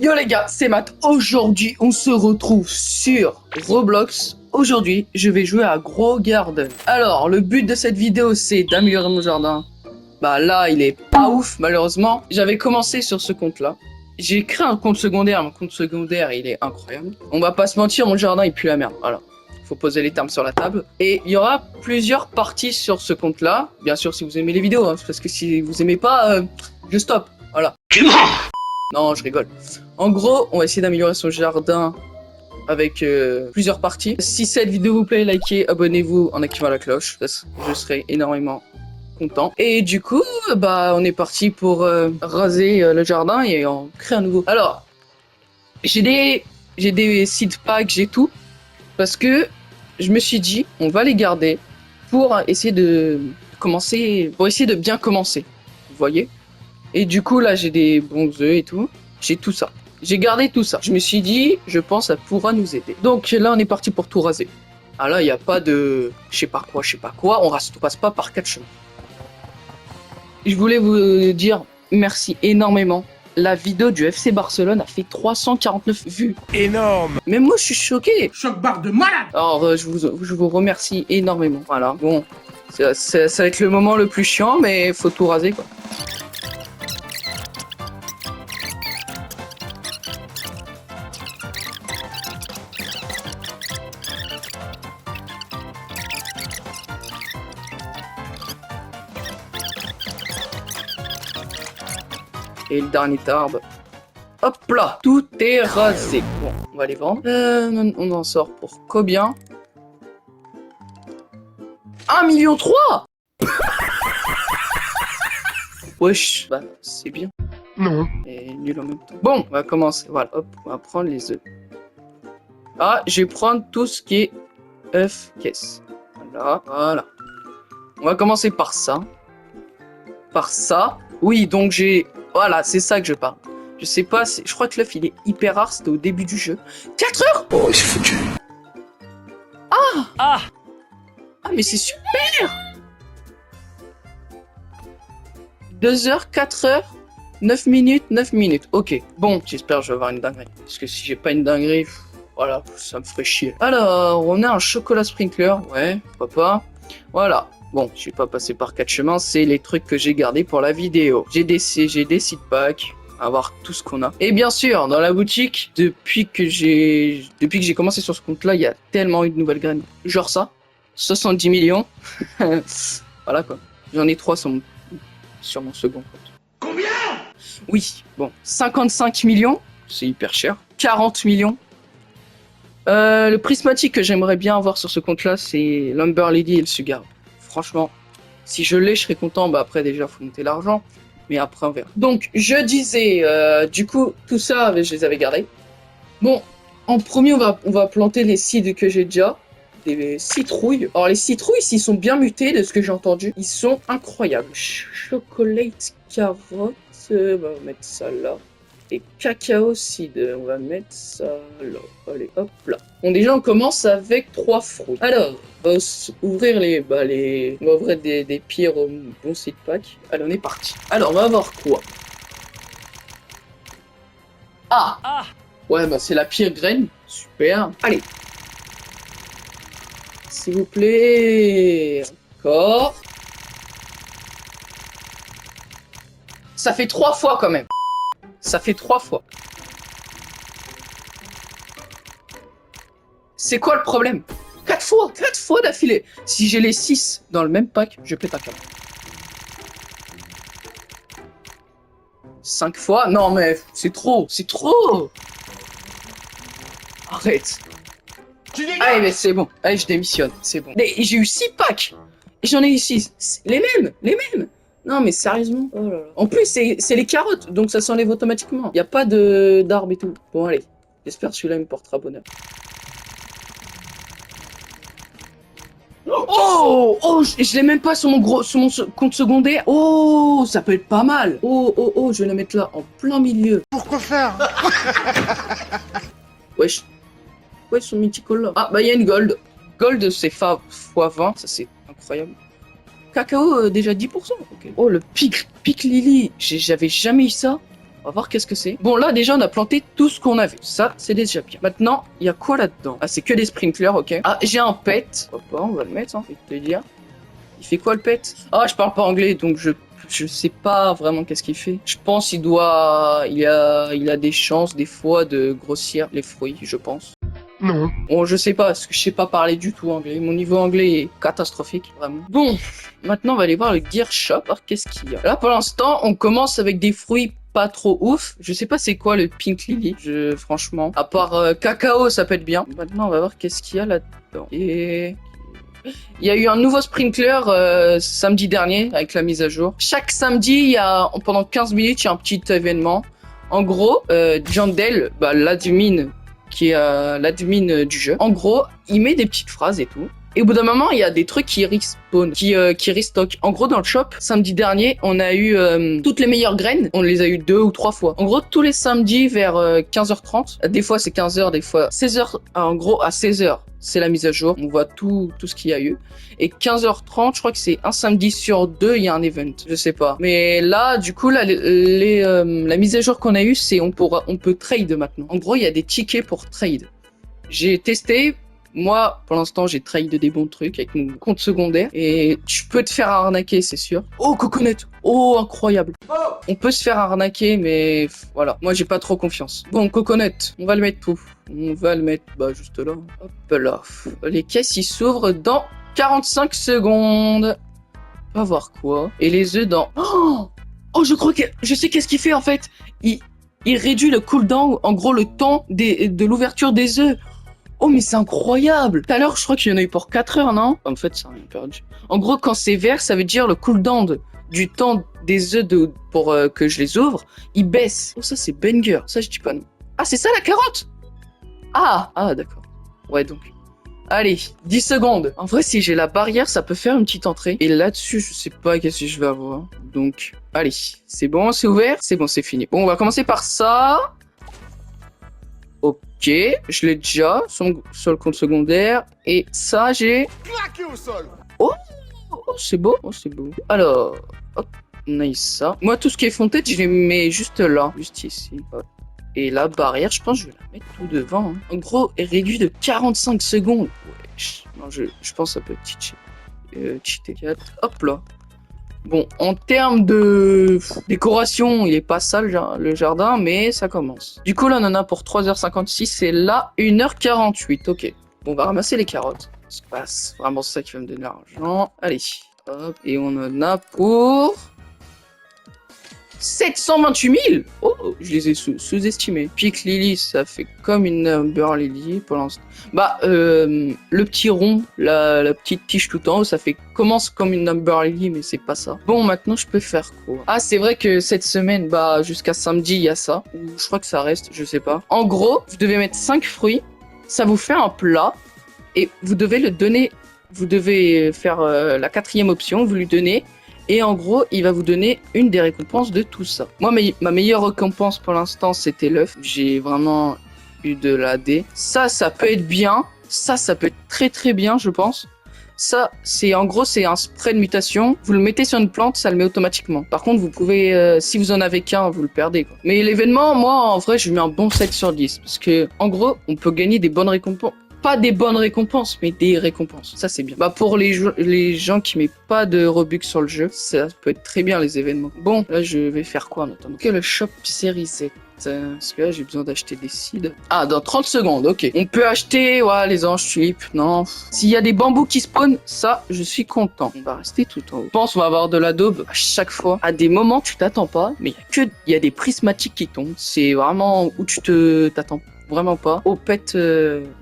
Yo les gars, c'est Matt. Aujourd'hui, on se retrouve sur Roblox. Aujourd'hui, je vais jouer à Grow Garden. Alors, le but de cette vidéo, c'est d'améliorer mon jardin. Bah là, il est pas ouf, malheureusement. J'avais commencé sur ce compte-là. J'ai créé un compte secondaire. Mon compte secondaire, il est incroyable. On va pas se mentir, mon jardin, il pue la merde. Voilà. Faut poser les termes sur la table. Et il y aura plusieurs parties sur ce compte-là. Bien sûr, si vous aimez les vidéos, hein, parce que si vous aimez pas, je stoppe. Voilà. Tu mens! Non, je rigole. En gros, on va essayer d'améliorer son jardin avec plusieurs parties. Si cette vidéo vous plaît, likez, abonnez-vous en activant la cloche. Je serai énormément content. Et du coup, bah, on est parti pour raser le jardin et en créer un nouveau. Alors, j'ai des seed packs, j'ai tout. Parce que je me suis dit, on va les garder pour essayer de commencer, pour essayer de bien commencer. Vous voyez? Et du coup, là, j'ai des bons œufs et tout. J'ai tout ça. J'ai gardé tout ça. Je me suis dit, je pense, ça pourra nous aider. Donc là, on est parti pour tout raser. Ah là, il n'y a pas de je sais pas quoi. On passe pas par 4 chemins. Je voulais vous dire merci énormément. La vidéo du FC Barcelone a fait 349 vues. Énorme. Mais moi, je suis choqué. Choc barre de malade. Alors, je vous remercie énormément. Voilà. Bon, ça va être le moment le plus chiant, mais faut tout raser, quoi. Et le dernier arbre. Hop là, tout est rasé. Bon, on va les vendre. On en sort pour combien? 1,3 million. Wesh, bah c'est bien. Non. Et nul en même temps. Bon, on va commencer. Voilà, hop, on va prendre les œufs. Ah, je vais prendre tout ce qui est œuf caisse. Voilà. On va commencer par ça. Par ça. Oui, donc j'ai... Voilà, c'est ça que je parle. Je sais pas, je crois que l'œuf il est hyper rare, c'était au début du jeu. 4 heures. Oh, il s'est foutu. Ah, mais c'est super. 2 heures, 4 heures, 9 minutes, 9 minutes. Ok, bon, j'espère que je vais avoir une dinguerie. Parce que si j'ai pas une dinguerie, voilà, ça me ferait chier. Alors, on a un chocolat sprinkler, ouais, pourquoi pas. Voilà. Bon, je vais pas passer par 4 chemins, c'est les trucs que j'ai gardés pour la vidéo. J'ai des seed packs, à voir tout ce qu'on a. Et bien sûr, dans la boutique, depuis que j'ai commencé sur ce compte-là, il y a tellement eu de nouvelles graines. Genre ça, 70 millions. Voilà quoi. J'en ai 3 sur mon second compte. Combien? Oui, bon, 55 millions, c'est hyper cher. 40 millions. Le prismatique que j'aimerais bien avoir sur ce compte-là, c'est l'Umber Lady et le Sugar. Franchement, si je l'ai, je serais content. Bah après, déjà, faut monter l'argent. Mais après, on verra. Donc, je disais, du coup, tout ça, je les avais gardés. Bon, en premier, on va planter les seeds que j'ai déjà. Des citrouilles. Alors, les citrouilles, s'ils sont bien mutés, de ce que j'ai entendu, ils sont incroyables. Chocolate carotte, on va mettre ça là. Et cacao seed, on va mettre ça là. Allez, hop là. Bon, déjà, on commence avec 3 fruits. Alors, on va ouvrir on va ouvrir des pires bons seed pack. Allez, on est parti. Alors, on va avoir quoi? Ah! Ouais, bah, c'est la pire graine. Super. Allez. S'il vous plaît. Encore. Ça fait 3 fois quand même. Ça fait 3 fois. C'est quoi le problème? 4 fois! 4 fois d'affilée! Si j'ai les 6 dans le même pack, je pète un câble. 5 fois? Non mais c'est trop! C'est trop! Arrête! Allez mais c'est bon. Allez, je démissionne. C'est bon. J'ai eu 6 packs! Et j'en ai eu 6. Les mêmes! Les mêmes! Non mais sérieusement. Oh là là. En plus c'est les carottes, donc ça s'enlève automatiquement. Il n'y a pas d'arbre et tout. Bon allez, j'espère que celui-là me portera bonheur. Oh, je l'ai même pas sur mon compte secondaire. Oh, ça peut être pas mal. Oh, je vais la mettre là, en plein milieu. Pourquoi faire? Wesh, son multicolore là. Ah bah il y a une gold. Gold c'est x20, ça c'est incroyable. Cacao, déjà 10%. Okay. Oh, le pic Lily, j'avais jamais eu ça. On va voir qu'est-ce que c'est. Bon, là, déjà, on a planté tout ce qu'on avait. Ça, c'est déjà bien. Maintenant, il y a quoi là-dedans? Ah, c'est que des sprinklers, ok. Ah, j'ai un pet. Pourquoi pas, on va le mettre, hein, je vais te dire. Il fait quoi, le pet? Ah, je parle pas anglais, donc je sais pas vraiment qu'est-ce qu'il fait. Je pense il a des chances, des fois, de grossir les fruits, je pense. Non. Bon, je sais pas, parce que je sais pas parler du tout anglais. Mon niveau anglais est catastrophique, vraiment. Bon, maintenant on va aller voir le Gear Shop. Alors, qu'est-ce qu'il y a? Là, pour l'instant, on commence avec des fruits pas trop ouf. Je sais pas c'est quoi le Pink Lily, franchement. À part cacao, ça peut être bien. Maintenant, on va voir qu'est-ce qu'il y a là-dedans. Et... il y a eu un nouveau sprinkler samedi dernier avec la mise à jour. Chaque samedi, pendant 15 minutes, il y a un petit événement. En gros, Jandel, bah, l'admin qui est l'admin du jeu. En gros, il met des petites phrases et tout. Et au bout d'un moment, il y a des trucs qui respawn, qui restock. En gros, dans le shop, samedi dernier, on a eu toutes les meilleures graines. On les a eu 2 ou 3 fois. En gros, tous les samedis vers 15h30. Des fois, c'est 15h, des fois 16h. En gros, à 16h, c'est la mise à jour. On voit tout ce qu'il y a eu. Et 15h30, je crois que c'est un samedi sur 2, il y a un event. Je sais pas. Mais là, du coup, là, la mise à jour qu'on a eue, c'est on peut trade maintenant. En gros, il y a des tickets pour trade. J'ai testé. Moi, pour l'instant, j'ai trade des bons trucs avec mon compte secondaire. Et tu peux te faire arnaquer, c'est sûr. Oh, coconut. Oh, incroyable. On peut se faire arnaquer, mais voilà. Moi, j'ai pas trop confiance. Bon, coconut, on va le mettre où? On va le mettre, bah, juste là. Hop là. Les caisses, ils s'ouvrent dans 45 secondes. On va voir quoi. Et les œufs dans... Oh, je crois que... je sais qu'est-ce qu'il fait, en fait. Il réduit le cooldown, en gros, le temps de l'ouverture des œufs. Oh, mais c'est incroyable! Tout à l'heure, je crois qu'il y en a eu pour 4 heures, non? En fait, ça a rien perdu. En gros, quand c'est vert, ça veut dire le cooldown du temps des œufs pour que je les ouvre, il baisse. Oh, ça, c'est banger. Ça, je dis pas non. Ah, c'est ça, la carotte? Ah, d'accord. Ouais, donc. Allez, 10 secondes. En vrai, si j'ai la barrière, ça peut faire une petite entrée. Et là-dessus, je sais pas qu'est-ce que je vais avoir. Donc, allez. C'est bon, c'est ouvert? C'est bon, c'est fini. Bon, on va commencer par ça. Ok, je l'ai déjà sur le compte secondaire. Et ça, j'ai... Oh, c'est beau. Oh, c'est beau. Alors, hop, on a ça. Moi, tout ce qui est fontaine, je les mets juste là. Juste ici. Hop. Et la barrière, je pense que je vais la mettre tout devant. Hein. En gros, est réduit de 45 secondes. Wesh. Non, je pense que ça peut être cheaté. Hop là. Bon, en termes de décoration, il est pas sale le jardin, mais ça commence. Du coup, là, on en a pour 3h56 et là, 1h48. Ok. Bon, on va ramasser les carottes. C'est pas vraiment ça qui va me donner l'argent. Allez. Hop. Et on en a pour... 728 000. Oh, je les ai sous-estimés. Pick Lily, ça fait comme une Number Lily pour l'instant. Bah, le petit rond, la petite tige tout en haut, commence comme une Number Lily, mais c'est pas ça. Bon, maintenant, je peux faire quoi? Ah, c'est vrai que cette semaine, bah, jusqu'à samedi, il y a ça. Ou je crois que ça reste, je sais pas. En gros, vous devez mettre 5 fruits. Ça vous fait un plat. Et vous devez le donner. Vous devez faire la 4e option. Vous lui donnez. Et en gros, il va vous donner une des récompenses de tout ça. Moi, ma meilleure récompense pour l'instant, c'était l'œuf. J'ai vraiment eu de la D. Ça peut être bien. Ça peut être très très bien, je pense. Ça, en gros, c'est un spray de mutation. Vous le mettez sur une plante, ça le met automatiquement. Par contre, vous pouvez, si vous en avez qu'un, vous le perdez, quoi. Mais l'événement, moi, en vrai, je lui mets un bon 7 sur 10. Parce que, en gros, on peut gagner des bonnes récompenses. Pas des bonnes récompenses, mais des récompenses. Ça, c'est bien. Bah, pour les gens qui mettent pas de Robux sur le jeu, ça peut être très bien, les événements. Bon, là, je vais faire quoi en attendant? Ok, le shop série 7. Parce que là, j'ai besoin d'acheter des seeds. Ah, dans 30 secondes, ok. On peut acheter, les anges tulipes, non. S'il y a des bambous qui spawnent, ça, je suis content. On va rester tout en haut. Je pense qu'on va avoir de la daube à chaque fois. À des moments, tu t'attends pas, mais il y a des prismatiques qui tombent. C'est vraiment où tu t'attends vraiment pas. Au pet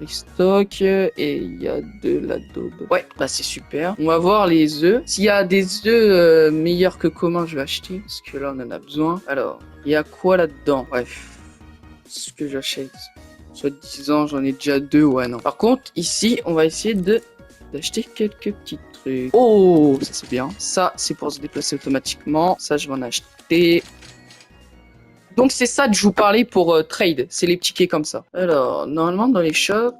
restock et il y a de la daube. Ouais, bah c'est super. On va voir les œufs. S'il y a des œufs meilleurs que communs, je vais acheter parce que là on en a besoin. Alors, il y a quoi là-dedans? Bref, ce que j'achète. Soit disant, j'en ai déjà 2, ouais non. Par contre, ici, on va essayer d'acheter quelques petits trucs. Oh, ça c'est bien. Ça, c'est pour se déplacer automatiquement. Ça, je vais en acheter. Donc c'est ça que je vous parlais pour trade, c'est les petits quais comme ça. Alors, normalement dans le shop,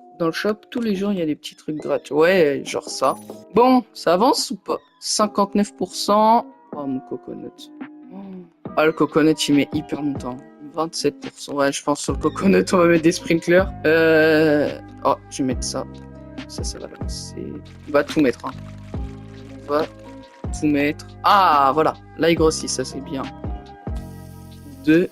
tous les jours il y a des petits trucs gratuits. Ouais, genre ça. Bon, ça avance ou pas? 59%. Oh mon coconut. Ah, le coconut, il met hyper longtemps. 27%. Ouais, je pense sur le coconut, on va mettre des sprinklers. Oh, je vais mettre ça. Ça va lancer. On va tout mettre. Hein. On va tout mettre. Ah, voilà. Là, il grossit. Ça, c'est bien. 2.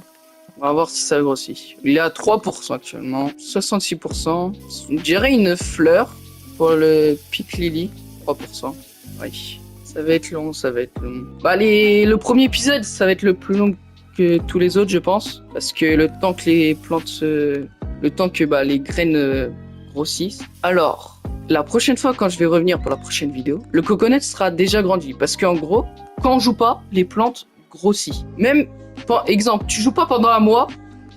On va voir si ça grossit. Il est à 3% actuellement. 66%. On dirait une fleur pour le pic lily. 3%. Oui. Ça va être long, ça va être long. Bah, le premier épisode, ça va être le plus long que tous les autres, je pense. Parce que le temps que les plantes le temps que les graines grossissent. Alors, la prochaine fois, quand je vais revenir pour la prochaine vidéo, le coconut sera déjà grandi. Parce qu'en gros, quand on joue pas, les plantes grossissent. Même, par exemple, tu joues pas pendant un mois,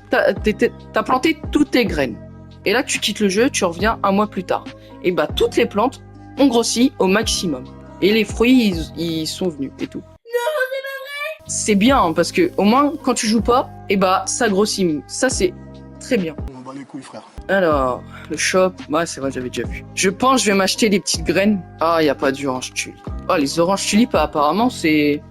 t'as planté toutes tes graines. Et là, tu quittes le jeu, tu reviens un mois plus tard. Et bah, toutes les plantes ont grossi au maximum. Et les fruits, ils sont venus et tout. C'est bien hein, parce que au moins quand tu joues pas, et ça grossit. Ça c'est très bien. On bat les couilles, frère. Alors, le shop, ouais c'est vrai j'avais déjà vu. Je pense que je vais m'acheter des petites graines. Ah, y a pas d'orange tulipe. Ah, les oranges tulipes apparemment c'est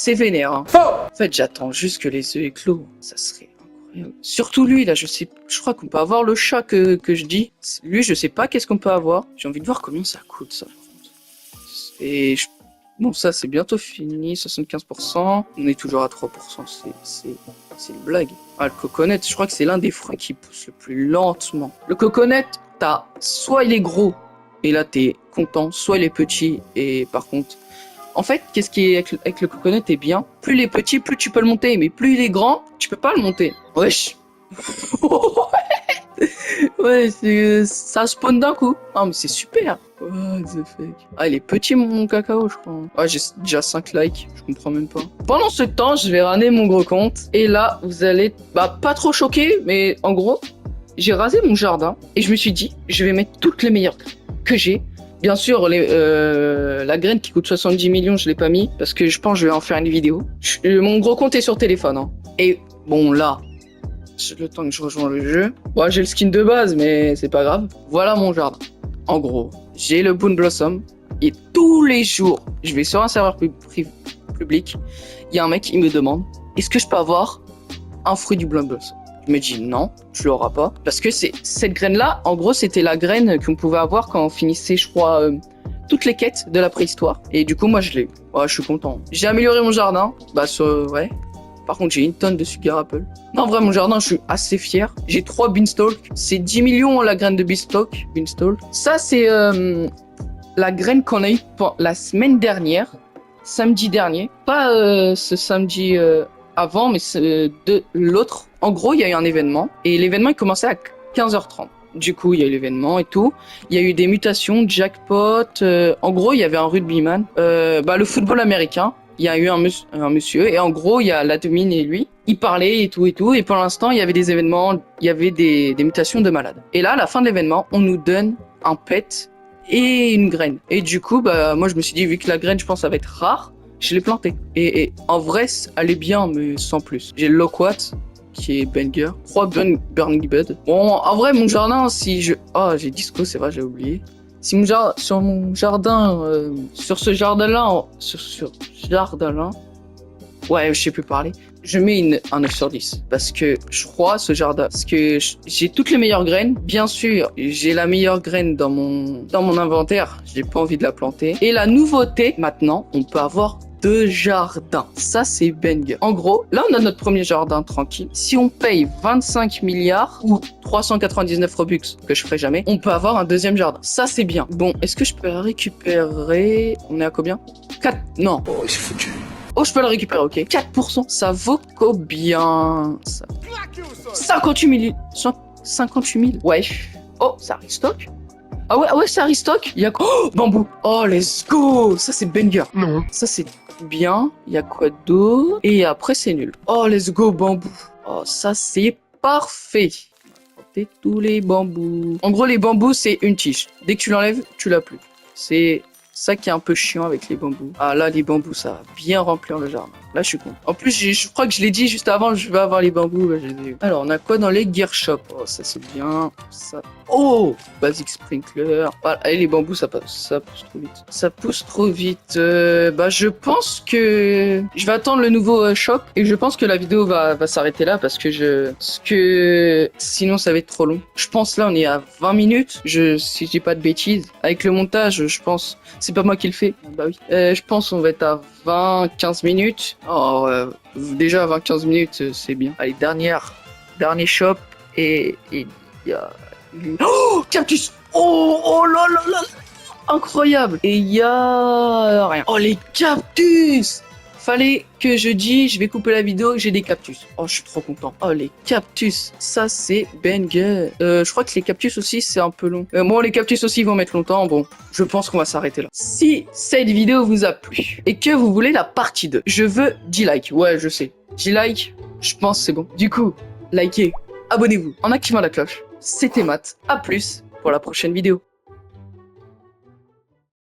vénère. Hein. En fait, j'attends juste que les œufs éclosent. Ça serait incroyable. Surtout lui là, je crois qu'on peut avoir le chat que je dis. Lui, je sais pas qu'est-ce qu'on peut avoir. J'ai envie de voir combien ça coûte ça. Et bon, ça c'est bientôt fini, 75%. On est toujours à 3%, c'est une blague. Ah, le coconut, je crois que c'est l'un des fruits qui pousse le plus lentement. Le coconut, soit il est gros, et là t'es content, soit il est petit, et par contre... En fait, qu'est-ce qui est avec le coconut est bien. Plus il est petit, plus tu peux le monter, mais plus il est grand, tu peux pas le monter. Wesh. Ouais, ça spawn d'un coup. Ah, mais c'est super. What the fuck. Ah, il est petit mon cacao, je crois. Ah, j'ai déjà 5 likes, je comprends même pas. Pendant ce temps, je vais raner mon gros compte. Et là, vous allez, pas trop choqué, mais en gros, j'ai rasé mon jardin. Et je me suis dit, je vais mettre toutes les meilleures que j'ai. Bien sûr, la graine qui coûte 70 millions, je l'ai pas mis. Parce que je pense que je vais en faire une vidéo. Mon gros compte est sur téléphone. Hein. Et bon, là... le temps que je rejoins le jeu. Bon, j'ai le skin de base, mais c'est pas grave. Voilà mon jardin. En gros, j'ai le Boon Blossom. Et tous les jours, je vais sur un serveur public. Il y a un mec qui me demande, est-ce que je peux avoir un fruit du Boon Blossom? Je me dis non, tu l'auras pas. Parce que cette graine-là, en gros, c'était la graine qu'on pouvait avoir quand on finissait, je crois, toutes les quêtes de la préhistoire. Et du coup, moi, je l'ai. Ouais, je suis content. J'ai amélioré mon jardin. Ouais. Par contre, j'ai une tonne de sugar apple. Non, vraiment, mon jardin, je suis assez fier. J'ai 3 beanstalk. C'est 10 millions la graine de beanstalk. Ça, c'est la graine qu'on a eue la semaine dernière. Samedi dernier. Pas ce samedi avant, mais de l'autre. En gros, il y a eu un événement. Et l'événement, il commençait à 15h30. Du coup, il y a eu l'événement et tout. Il y a eu des mutations, jackpot. En gros, il y avait un rugbyman. Le football américain. Il y a eu un monsieur, et en gros, il y a l'admin et lui. Ils parlaient et tout. Et pour l'instant, il y avait des événements, il y avait des mutations de malades. Et là, à la fin de l'événement, on nous donne un pet et une graine. Et du coup, moi, je me suis dit, vu que la graine, je pense, ça va être rare, je l'ai plantée. Et en vrai, elle est bien, mais sans plus. J'ai le Loquat, qui est banger. 3 Burning Bud. Bon, en vrai, mon jardin, si je... Oh, j'ai disco, c'est vrai, j'ai oublié. Si sur mon jardin, sur ce jardin-là, ouais, je sais plus parler, je mets un 9 sur 10. Parce que je crois ce jardin, parce que j'ai toutes les meilleures graines. Bien sûr, j'ai la meilleure graine dans mon inventaire, j'ai pas envie de la planter. Et la nouveauté, maintenant, on peut avoir 2 jardins. Ça, c'est banger. En gros, là, on a notre premier jardin tranquille. Si on paye 25 milliards ou 399 Robux, que je ferai jamais, on peut avoir un deuxième jardin. Ça, c'est bien. Bon, est-ce que je peux récupérer... On est à combien? 4... Non. Oh, c'est foutu. Oh, je peux le récupérer, ok. 4%. Ça vaut combien? 58 000. 58 000. Ouais. Oh, ça restock. Ah ouais, ça restock. Il y a quoi? Oh, bambou. Oh, let's go. Ça, c'est banger. Non. Ça, c'est bien. Il y a quoi d'autre? Et après, c'est nul. Oh, let's go, bambou. Oh, ça, c'est parfait. Porter tous les bambous. En gros, les bambous, c'est une tige. Dès que tu l'enlèves, tu l'as plus. C'est ça qui est un peu chiant avec les bambous. Ah là, les bambous, ça va bien remplir le jardin. Là, je suis con. En plus, je crois que je l'ai dit juste avant, je vais avoir les bambous. Là, alors, on a quoi dans les gear shop? Oh, ça, c'est bien. Ça. Oh! Basic sprinkler. Voilà. Allez, les bambous, ça pousse trop vite. Ça pousse trop vite. Bah, je pense que je vais attendre le nouveau shop et je pense que la vidéo va s'arrêter là parce que sinon, ça va être trop long. Je pense là, on est à 20 minutes. Si je dis pas de bêtises. Avec le montage, je pense. C'est pas moi qui le fais. Bah oui. Je pense on va être à 20-15 minutes. Oh, déjà 20-15 minutes, c'est bien. Allez, dernier shop et il y a... Oh, cactus! Oh là là là! Incroyable! Et il y a... rien. Oh, les cactus! Fallait que je dise, je vais couper la vidéo, j'ai des cactus. Oh, je suis trop content. Oh, les cactus, ça c'est banger. Je crois que les cactus aussi, c'est un peu long. Bon, les cactus aussi vont mettre longtemps. Bon, je pense qu'on va s'arrêter là. Si cette vidéo vous a plu et que vous voulez la partie 2, je veux 10 likes. Ouais, je sais. 10 likes, je pense c'est bon. Du coup, likez, abonnez-vous en activant la cloche. C'était Matt. À plus pour la prochaine vidéo.